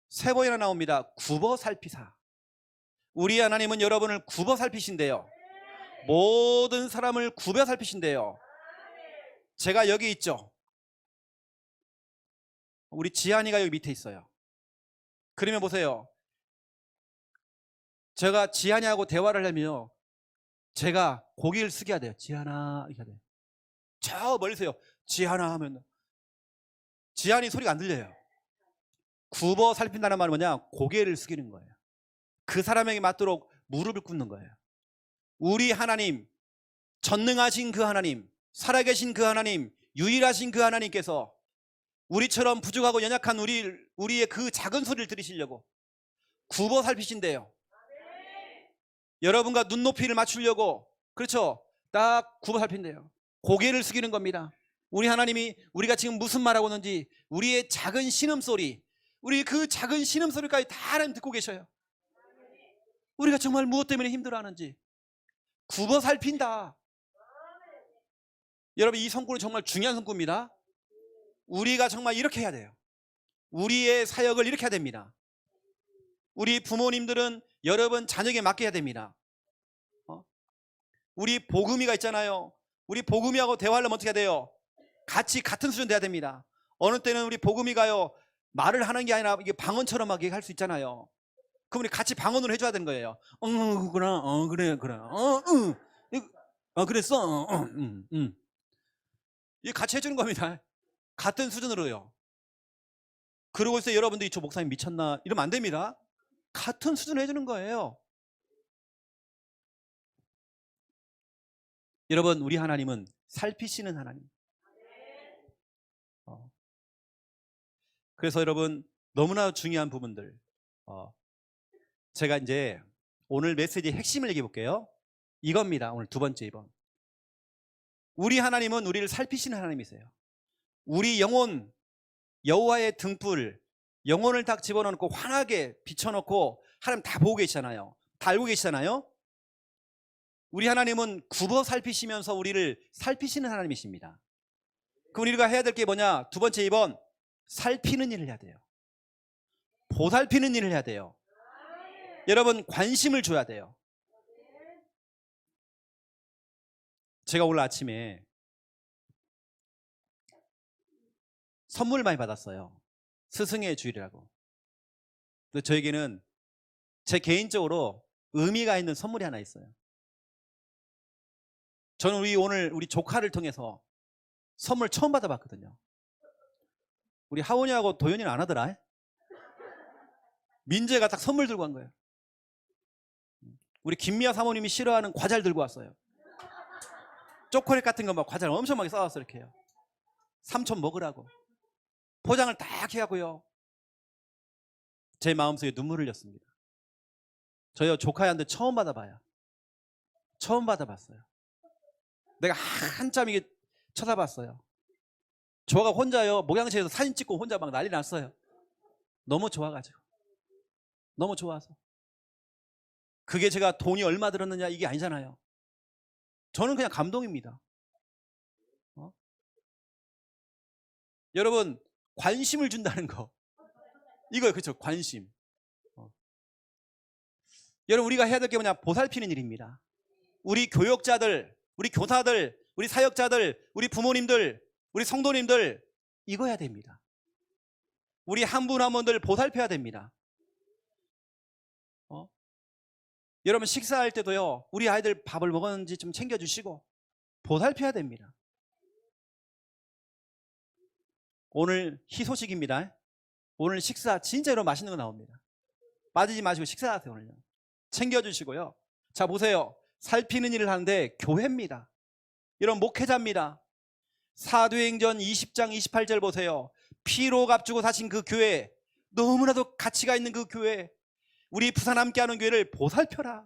세 번이나 나옵니다. 굽어 살피사. 우리 하나님은 여러분을 굽어 살피신대요. 모든 사람을 굽어 살피신대요. 제가 여기 있죠. 우리 지한이가 여기 밑에 있어요. 그러면 보세요. 제가 지한이하고 대화를 하면요, 제가 고개를 숙여야 돼요. 지한아 이렇게 해야 돼요. 저 멀리서요, 지한아 하면 지한이 소리가 안 들려요. 굽어 살핀다는 말은 뭐냐, 고개를 숙이는 거예요. 그 사람에게 맞도록 무릎을 꿇는 거예요. 우리 하나님, 전능하신 그 하나님, 살아계신 그 하나님, 유일하신 그 하나님께서 우리처럼 부족하고 연약한 우리의 그 작은 소리를 들으시려고 굽어 살피신대요. 여러분과 눈높이를 맞추려고, 그렇죠, 딱 굽어 살핀대요. 고개를 숙이는 겁니다. 우리 하나님이 우리가 지금 무슨 말하고 있는지, 우리의 작은 신음소리, 우리 그 작은 신음소리까지 다 하나님 듣고 계셔요. 우리가 정말 무엇 때문에 힘들어하는지 굽어 살핀다. 여러분, 이 성구는 정말 중요한 성구입니다. 우리가 정말 이렇게 해야 돼요. 우리의 사역을 이렇게 해야 됩니다. 우리 부모님들은 여러분 자녀에게 맡겨야 됩니다. 우리 복음이가 있잖아요. 우리 복음이하고 대화를 하면 어떻게 해야 돼요? 같은 수준 돼야 됩니다. 어느 때는 우리 복음이가요, 말을 하는 게 아니라 이게 방언처럼 막 얘기할 수 있잖아요. 그럼 우리 같이 방언으로 해줘야 되는 거예요. 그구나, 그래, 그랬어, 이게 같이 해주는 겁니다. 같은 수준으로요. 그러고 있어요. 여러분들이 저 목사님 미쳤나 이러면 안 됩니다. 같은 수준으로 해주는 거예요. 여러분, 우리 하나님은 살피시는 하나님. 그래서 여러분, 너무나 중요한 부분들, 제가 이제 오늘 메시지의 핵심을 얘기해 볼게요. 이겁니다. 오늘 두 번째 2번. 우리 하나님은 우리를 살피시는 하나님이세요. 우리 영혼, 여호와의 등불, 영혼을 딱 집어넣고 환하게 비춰놓고 하나님 다 보고 계시잖아요. 다 알고 계시잖아요. 우리 하나님은 굽어 살피시면서 우리를 살피시는 하나님이십니다. 그럼 우리가 해야 될 게 뭐냐? 두 번째 2번, 살피는 일을 해야 돼요. 보살피는 일을 해야 돼요. 여러분, 관심을 줘야 돼요. 제가 오늘 아침에 선물 많이 받았어요. 스승의 주일이라고. 근데 저에게는 제 개인적으로 의미가 있는 선물이 하나 있어요. 저는 오늘 우리 조카를 통해서 선물 처음 받아봤거든요. 우리 하원이하고 도현이는 안 하더라. 민재가 딱 선물 들고 간 거예요. 우리 김미아 사모님이 싫어하는 과자를 들고 왔어요. 초콜릿 같은 거 막 과자를 엄청 많이 싸왔어 이렇게 해요. 삼촌 먹으라고. 포장을 딱 해갖고요. 제 마음속에 눈물을 흘렸습니다. 저희 조카한테 처음 받아봐요. 처음 받아봤어요. 내가 한참 이게 쳐다봤어요. 저가 혼자요 목양실에서 사진 찍고 혼자 막 난리 났어요. 너무 좋아가지고. 너무 좋아서. 그게 제가 돈이 얼마 들었느냐 이게 아니잖아요. 저는 그냥 감동입니다. 여러분 관심을 준다는 거 이거요. 그렇죠. 관심. 여러분 우리가 해야 될 게 뭐냐, 보살피는 일입니다. 우리 교역자들, 우리 교사들, 우리 사역자들, 우리 부모님들, 우리 성도님들 이거 해야 됩니다. 우리 한 분 한 분들 보살펴야 됩니다. 여러분 식사할 때도요 우리 아이들 밥을 먹었는지 좀 챙겨주시고 보살펴야 됩니다. 오늘 희소식입니다. 오늘 식사 진짜 여러분 맛있는 거 나옵니다. 빠지지 마시고 식사하세요. 오늘요 챙겨주시고요. 자 보세요. 살피는 일을 하는데 교회입니다. 이런 목회자입니다. 사도행전 20장 28절 보세요. 피로 값주고 사신 그 교회, 너무나도 가치가 있는 그 교회, 우리 부산 함께하는 교회를 보살펴라.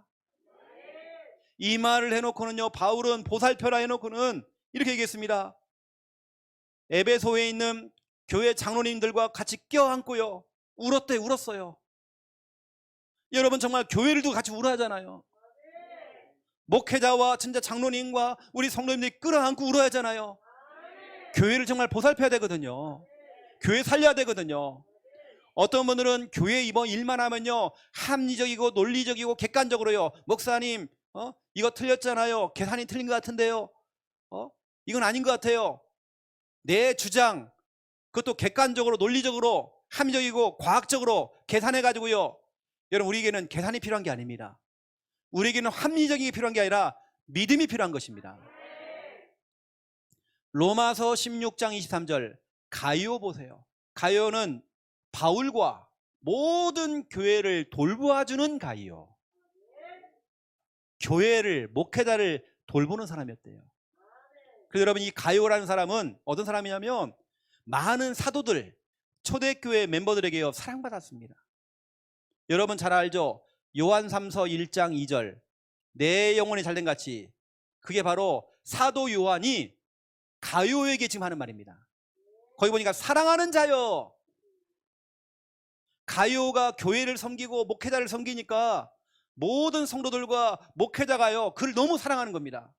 이 말을 해놓고는요 바울은 보살펴라 해놓고는 이렇게 얘기했습니다. 에베소에 있는 교회 장로님들과 같이 껴안고요 울었어요. 여러분 정말 교회를 두고 같이 울어야 하잖아요. 목회자와 진짜 장로님과 우리 성도님들이 끌어안고 울어야 하잖아요. 교회를 정말 보살펴야 되거든요. 교회 살려야 되거든요. 어떤 분들은 교회 이번 일만 하면요 합리적이고 논리적이고 객관적으로요 목사님 이거 틀렸잖아요. 계산이 틀린 것 같은데요. 이건 아닌 것 같아요. 내 주장 그것도 객관적으로 논리적으로 합리적이고 과학적으로 계산해가지고요. 여러분 우리에게는 계산이 필요한 게 아닙니다. 우리에게는 합리적인 게 필요한 게 아니라 믿음이 필요한 것입니다. 로마서 16장 23절 가이오 보세요. 가이오는 바울과 모든 교회를 돌보아주는 가이오. 교회를 목회자를 돌보는 사람이었대요. 그래서 여러분 이 가이오라는 사람은 어떤 사람이냐면 많은 사도들 초대교회 멤버들에게요 사랑받았습니다. 여러분 잘 알죠? 요한 3서 1장 2절 내 영혼이 잘된 같이, 그게 바로 사도 요한이 가이오에게 지금 하는 말입니다. 거기 보니까 사랑하는 자여. 가이오가 교회를 섬기고 목회자를 섬기니까 모든 성도들과 목회자가요 그를 너무 사랑하는 겁니다.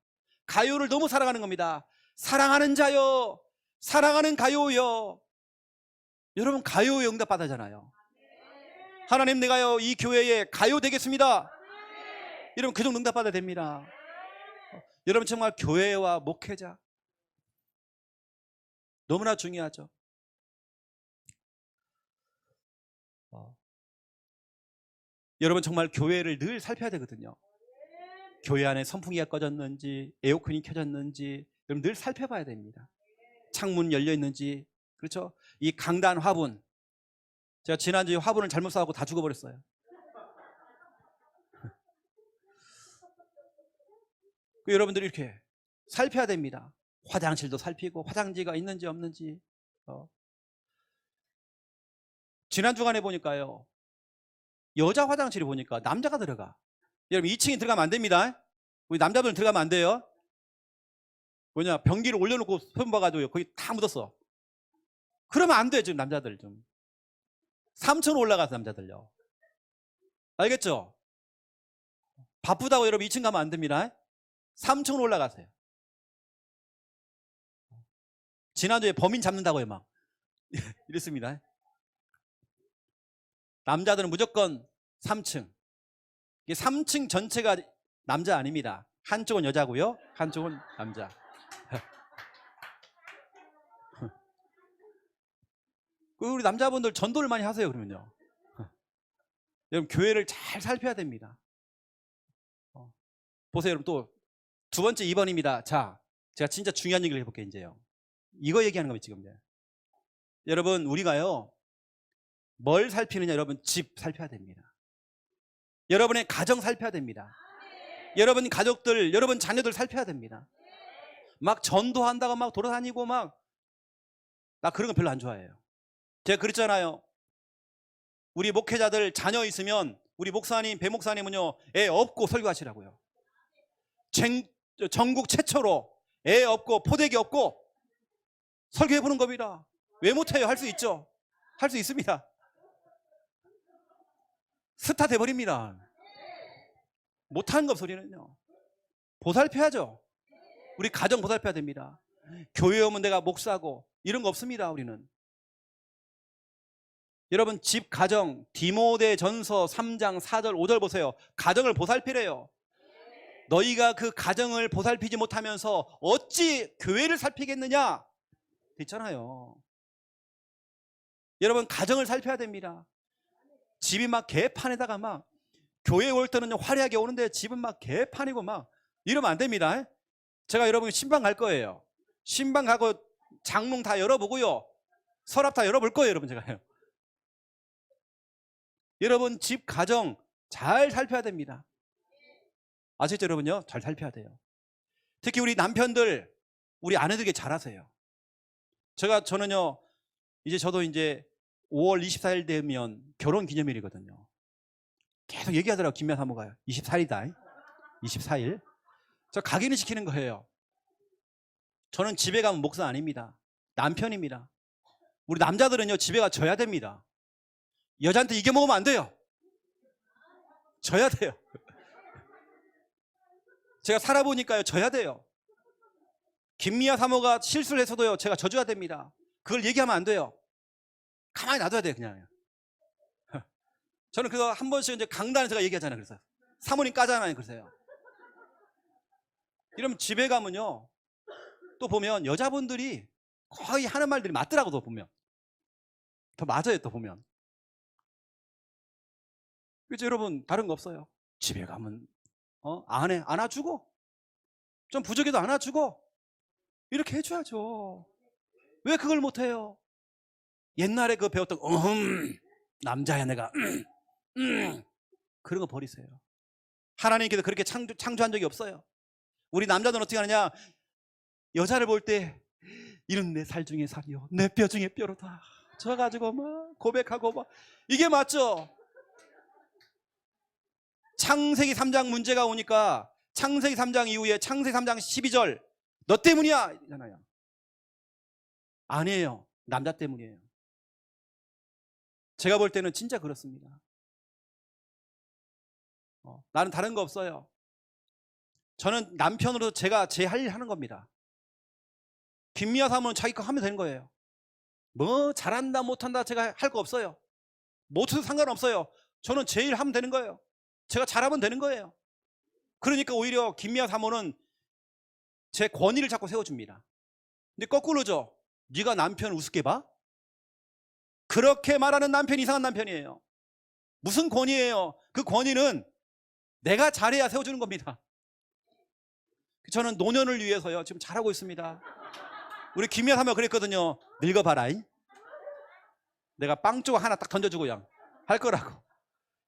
가이오를 너무 사랑하는 겁니다. 사랑하는 자여, 사랑하는 가이오여. 여러분 가이오에 응답받아잖아요. 하나님 내가요 이 교회에 가이오 되겠습니다. 여러분 그 정도 응답받아야 됩니다. 여러분 정말 교회와 목회자 너무나 중요하죠. 여러분 정말 교회를 늘 살펴야 되거든요. 교회 안에 선풍기가 꺼졌는지 에어컨이 켜졌는지 여러분 늘 살펴봐야 됩니다. 창문 열려 있는지. 그렇죠? 이 강단 화분, 제가 지난주에 화분을 잘못 사갖고 다 죽어버렸어요. 여러분들이 이렇게 살펴야 됩니다. 화장실도 살피고 화장지가 있는지 없는지. 지난 주간에 보니까요 여자 화장실에 보니까 남자가 들어가. 여러분 2층에 들어가면 안 됩니다. 우리 남자들은 들어가면 안 돼요. 뭐냐, 변기를 올려놓고 손 봐가지고 거기 다 묻었어. 그러면 안 돼. 지금 남자들 좀 3층으로 올라가서 남자들요. 알겠죠? 바쁘다고 여러분 2층 가면 안 됩니다. 3층으로 올라가세요. 지난주에 범인 잡는다고요 막 이랬습니다. 남자들은 무조건 3층. 이게 3층 전체가 남자 아닙니다. 한쪽은 여자고요 한쪽은 남자. 우리 남자분들 전도를 많이 하세요. 그러면요 여러분 교회를 잘 살펴야 됩니다. 보세요 여러분 또 두 번째 2번입니다. 자, 제가 진짜 중요한 얘기를 해볼게요 이제요. 이거 얘기하는 겁니다 지금. 여러분 우리가요 뭘 살피느냐? 여러분 집 살펴야 됩니다. 여러분의 가정 살펴야 됩니다. 여러분 가족들, 여러분 자녀들 살펴야 됩니다. 막 전도한다고 막 돌아다니고 막 나 그런 거 별로 안 좋아해요. 제가 그랬잖아요. 우리 목회자들 자녀 있으면 우리 목사님, 배 목사님은요 애 없고 설교하시라고요. 전국 최초로 애 없고 포대기 없고 설교해보는 겁니다. 왜 못해요? 할 수 있죠. 할 수 있습니다. 스타 돼버립니다. 못하는 거 소리는요. 보살펴야죠. 우리 가정 보살펴야 됩니다. 교회 오면 내가 목사고 이런 거 없습니다. 우리는. 여러분 집 가정 디모데전서 3장 4절 5절 보세요. 가정을 보살피래요. 너희가 그 가정을 보살피지 못하면서 어찌 교회를 살피겠느냐 있잖아요. 여러분 가정을 살펴야 됩니다. 집이 막 개판에다가 막 교회 올 때는 화려하게 오는데 집은 막 개판이고 막 이러면 안 됩니다. 제가 여러분 신방 갈 거예요. 신방 가고 장롱 다 열어보고요. 서랍 다 열어볼 거예요. 여러분 제가요. 여러분 집 가정 잘 살펴야 됩니다. 아시죠 여러분요? 잘 살펴야 돼요. 특히 우리 남편들 우리 아내들에게 잘하세요. 저는요 이제 저도 이제 5월 24일 되면 결혼기념일이거든요. 계속 얘기하더라고요. 김미아 사모가요. 24일이다. 24일. 저 각인을 시키는 거예요. 저는 집에 가면 목사 아닙니다. 남편입니다. 우리 남자들은요 집에 가 져야 됩니다. 여자한테 이겨먹으면 안 돼요. 져야 돼요. 제가 살아보니까요 져야 돼요. 김미아 사모가 실수를 해서도요 제가 져줘야 됩니다. 그걸 얘기하면 안 돼요. 가만히 놔둬야 돼요 그냥. 저는 그거 한 번씩 이제 강단에 제가 얘기하잖아요. 그래서 사모님 까잖아요. 그러세요. 이러면 집에 가면요 또 보면 여자분들이 거의 하는 말들이 맞더라고. 또 보면 더 맞아요. 또 보면. 그렇죠 여러분. 다른 거 없어요. 집에 가면 아내 안아주고 좀 부족해도 안아주고 이렇게 해줘야죠. 왜 그걸 못해요? 옛날에 그 배웠던 남자야 내가 그런 거 버리세요. 하나님께서 그렇게 창조한 적이 없어요. 우리 남자들은 어떻게 하느냐? 여자를 볼 때 이는 내 살 중에 살이요 내 뼈 중에 뼈로다 져가지고 막 고백하고 막 이게 맞죠? 창세기 3장 문제가 오니까 창세기 3장 이후에 창세기 3장 12절 너 때문이야 이잖아요. 아니에요. 남자 때문이에요. 제가 볼 때는 진짜 그렇습니다. 나는 다른 거 없어요. 저는 남편으로 제가 제 할 일 하는 겁니다. 김미아 사모는 자기 거 하면 되는 거예요. 뭐 잘한다 못한다 제가 할 거 없어요. 못해도 상관없어요. 저는 제 일 하면 되는 거예요. 제가 잘하면 되는 거예요. 그러니까 오히려 김미아 사모는 제 권위를 자꾸 세워줍니다. 근데 거꾸로죠. 네가 남편을 우습게 봐? 그렇게 말하는 남편이 이상한 남편이에요. 무슨 권위예요? 그 권위는 내가 잘해야 세워주는 겁니다. 저는 노년을 위해서요 지금 잘하고 있습니다. 우리 김미아 사모가 그랬거든요. 늙어봐라. 내가 빵 조각 하나 딱 던져주고 그냥 할 거라고.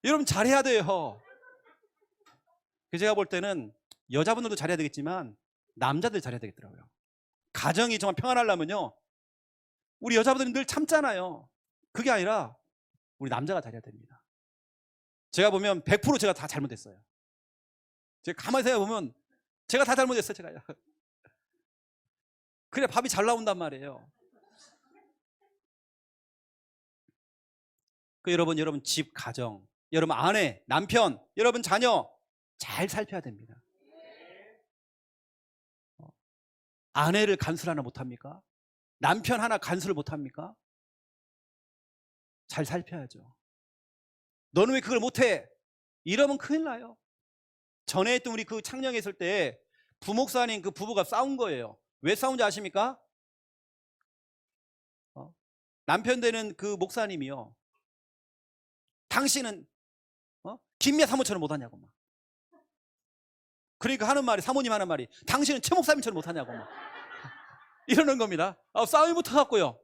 여러분 잘해야 돼요. 제가 볼 때는 여자분들도 잘해야 되겠지만 남자들 잘해야 되겠더라고요. 가정이 정말 평안하려면요 우리 여자분들은 늘 참잖아요. 그게 아니라 우리 남자가 잘해야 됩니다. 제가 보면 100% 제가 다 잘못했어요. 제가 가만히 생각해보면 제가 다 잘못했어요. 제가. 그래 밥이 잘 나온단 말이에요. 여러분 집 가정, 여러분 아내, 남편, 여러분 자녀 잘 살펴야 됩니다. 아내를 간수를 하나 못합니까? 남편 하나 간수를 못합니까? 잘 살펴야죠. 너는 왜 그걸 못해? 이러면 큰일 나요. 전에 했던 우리 그 창녕에 있을 때 부목사님 그 부부가 싸운 거예요. 왜 싸운지 아십니까? 남편 되는 그 목사님이요. 당신은 김미아 사모처럼 못하냐고 막. 그러니까 하는 말이, 사모님 하는 말이, 당신은 최 목사님처럼 못하냐고 막. 이러는 겁니다. 싸움이 붙어갖고요.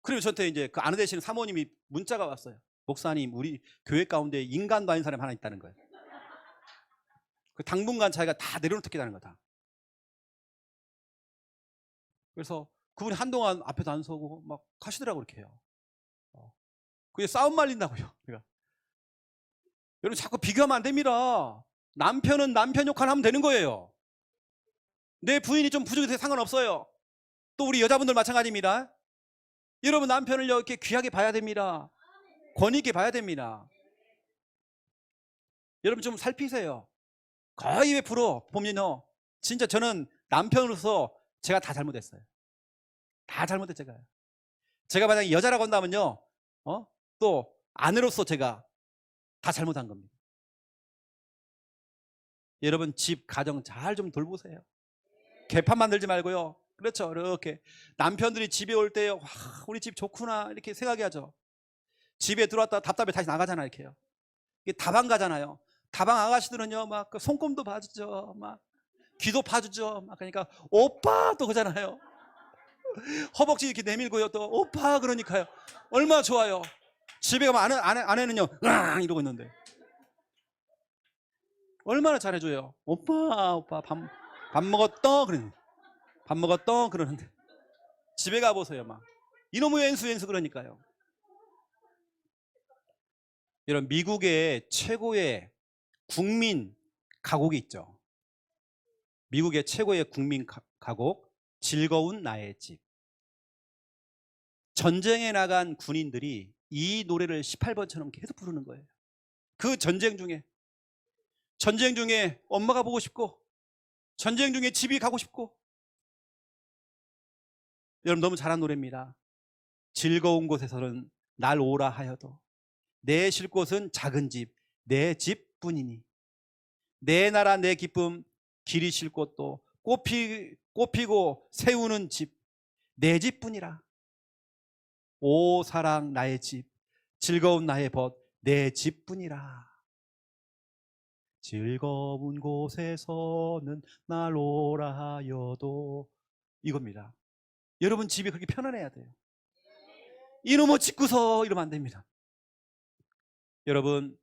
그리고 저한테 이제 그 아내 되시는 사모님이 문자가 왔어요. 목사님, 우리 교회 가운데 인간도 아닌 사람이 하나 있다는 거예요. 그 당분간 자기가 다 내려놓겠다는 거다. 그래서 그분이 한동안 앞에도 안 서고 막 하시더라고, 이렇게 해요. 그게 싸움 말린다고요. 그러니까. 여러분, 자꾸 비교하면 안 됩니다. 남편은 남편 역할 하면 되는 거예요. 내 부인이 좀 부족해도 상관없어요. 또 우리 여자분들 마찬가지입니다. 여러분, 남편을 이렇게 귀하게 봐야 됩니다. 권위 있게 봐야 됩니다. 여러분, 좀 살피세요. 거의 100% 보면요, 진짜 저는 남편으로서 제가 다 잘못했어요. 다 잘못했어요. 제가 만약에 여자라고 한다면요, 또 아내로서 제가 다 잘못한 겁니다. 여러분, 집 가정 잘 좀 돌보세요. 개판 만들지 말고요. 그렇죠. 이렇게 남편들이 집에 올 때 와, 우리 집 좋구나 이렇게 생각해야죠. 집에 들어왔다 답답해 다시 나가잖아, 이렇게요. 이게 다방 가잖아요. 다방 아가씨들은요, 막 그 손금도 봐주죠, 막 귀도 봐주죠. 막 그러니까 오빠 또 그러잖아요. 허벅지 이렇게 내밀고요, 또 오빠 그러니까요. 얼마나 좋아요. 집에 가면 아내는요, 으앙 이러고 있는데 얼마나 잘해줘요. 오빠 밥 먹었어 그러는데, 밥 먹었어 그러는데 집에 가보세요, 막 이놈의 왼수 그러니까요. 이런 미국의 최고의 국민 가곡이 있죠. 미국의 최고의 국민 가곡, 즐거운 나의 집. 전쟁에 나간 군인들이 이 노래를 18번처럼 계속 부르는 거예요. 그 전쟁 중에 엄마가 보고 싶고, 전쟁 중에 집이 가고 싶고. 여러분, 너무 잘한 노래입니다. 즐거운 곳에서는 날 오라 하여도 내 쉴 곳은 작은 집, 내 집뿐이니 내 나라 내 기쁨 길이 쉴 곳도 꽃피고 세우는 집, 내 집뿐이라. 오 사랑 나의 집, 즐거운 나의 벗, 내 집뿐이라. 즐거운 곳에서는 날 오라 하여도, 이겁니다. 여러분, 집이 그렇게 편안해야 돼요. 이놈의 집구석 이러면 안 됩니다. 여러분,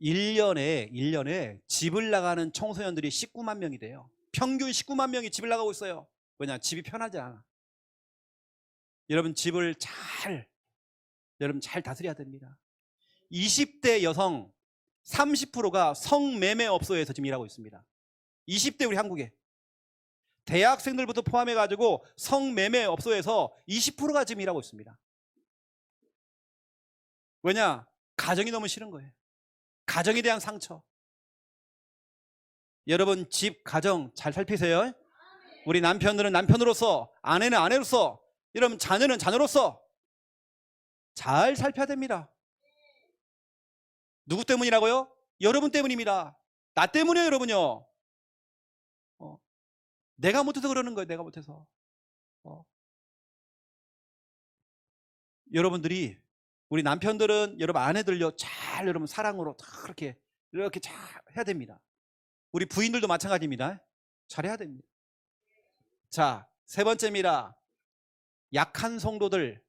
1년에 집을 나가는 청소년들이 19만 명이 돼요. 평균 19만 명이 집을 나가고 있어요. 왜냐? 집이 편하지 않아. 여러분, 집을 잘 다스려야 됩니다. 20대 여성 30%가 성매매업소에서 지금 일하고 있습니다. 20대 우리 한국에 대학생들부터 포함해가지고 성매매업소에서 20%가 지금 일하고 있습니다. 왜냐? 가정이 너무 싫은 거예요. 가정에 대한 상처. 여러분, 집, 가정 잘 살피세요. 우리 남편들은 남편으로서, 아내는 아내로서, 여러분 자녀는 자녀로서 잘 살펴야 됩니다. 누구 때문이라고요? 여러분 때문입니다. 나 때문이에요, 여러분요. 내가 못해서 그러는 거예요. 내가 못해서. 여러분들이, 우리 남편들은 여러분 아내들요, 잘 여러분 사랑으로 이렇게 잘 해야 됩니다. 우리 부인들도 마찬가지입니다. 잘해야 됩니다. 자, 세 번째입니다. 약한 성도들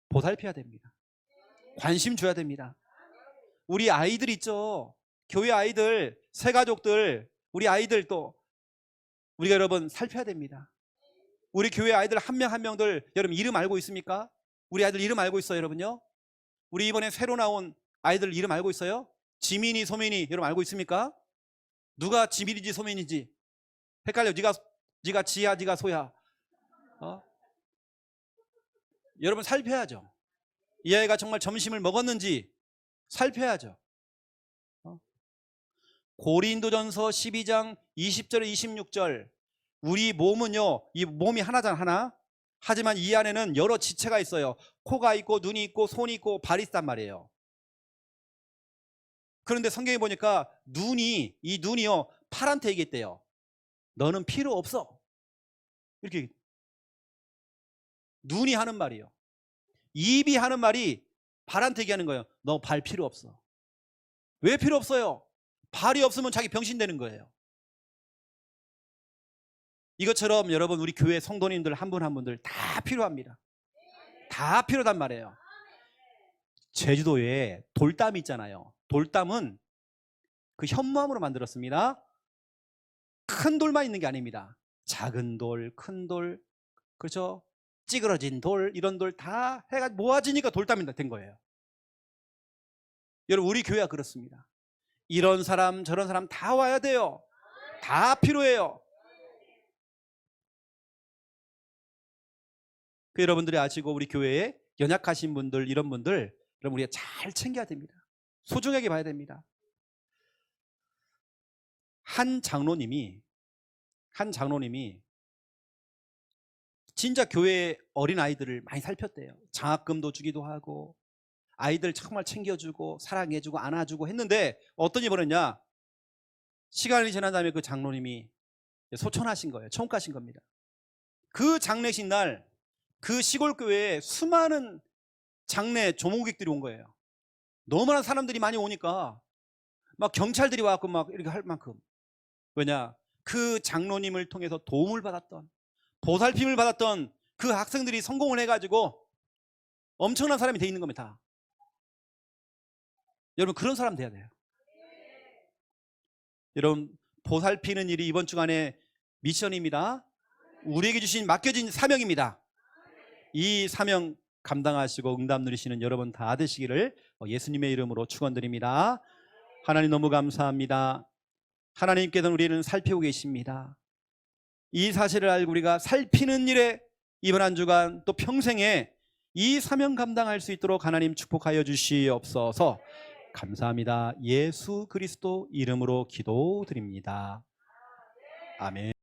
보살펴야 됩니다. 관심 줘야 됩니다. 우리 아이들 있죠. 교회 아이들, 새가족들, 우리 아이들 또 우리가 여러분 살펴야 됩니다. 우리 교회 아이들 한 명 한 명들 여러분 이름 알고 있습니까? 우리 아이들 이름 알고 있어요, 여러분요? 우리 이번에 새로 나온 아이들 이름 알고 있어요? 지민이, 소민이 여러분 알고 있습니까? 누가 지민인지 소민인지 헷갈려. 네가 지야, 네가 소야. 여러분 살펴야죠. 이 아이가 정말 점심을 먹었는지 살펴야죠. 고린도전서 12장 20절에 26절. 우리 몸은요, 이 몸이 하나잖아, 하나. 하지만 이 안에는 여러 지체가 있어요. 코가 있고 눈이 있고 손이 있고 발이 있단 말이에요. 그런데 성경에 보니까 이 눈이요 팔한테 얘기했대요. 너는 필요 없어. 이렇게 눈이 하는 말이에요. 입이 하는 말이 발한테 얘기하는 거예요. 너 발 필요 없어. 왜 필요 없어요? 발이 없으면 자기 병신 되는 거예요. 이것처럼 여러분 우리 교회 성도님들 한 분 한 분들 다 필요합니다. 다 필요하단 말이에요. 제주도에 돌담이 있잖아요. 돌담은 그 현무암으로 만들었습니다. 큰 돌만 있는 게 아닙니다. 작은 돌, 큰 돌, 그렇죠? 찌그러진 돌, 이런 돌 다 해가 모아지니까 돌담이 된 거예요. 여러분 우리 교회가 그렇습니다. 이런 사람 저런 사람 다 와야 돼요. 다 필요해요. 그 여러분들이 아시고 우리 교회에 연약하신 분들 이런 분들 여러분 우리가 잘 챙겨야 됩니다. 소중하게 봐야 됩니다. 한 장로님이 진짜 교회 어린 아이들을 많이 살폈대요. 장학금도 주기도 하고 아이들 정말 챙겨주고 사랑해주고 안아주고 했는데 어떤 일이 벌었냐? 시간이 지난 다음에 그 장로님이 소천하신 거예요. 천국 가신 겁니다. 그 장례식 날 그 시골 교회에 수많은 장례 조문객들이 온 거예요. 너무나 사람들이 많이 오니까 막 경찰들이 와갖고 막 이렇게 할 만큼. 왜냐? 그 장로님을 통해서 도움을 받았던 보살핌을 받았던 그 학생들이 성공을 해가지고 엄청난 사람이 돼 있는 겁니다. 여러분 그런 사람 돼야 돼요. 여러분 보살피는 일이 이번 주간의 미션입니다. 우리에게 맡겨진 사명입니다. 이 사명 감당하시고 응답 누리시는 여러분 다 되시기를 예수님의 이름으로 축원드립니다. 하나님 너무 감사합니다. 하나님께서는 우리를 살피고 계십니다. 이 사실을 알고 우리가 살피는 일에 이번 한 주간 또 평생에 이 사명 감당할 수 있도록 하나님 축복하여 주시옵소서. 감사합니다. 예수 그리스도 이름으로 기도드립니다. 아멘.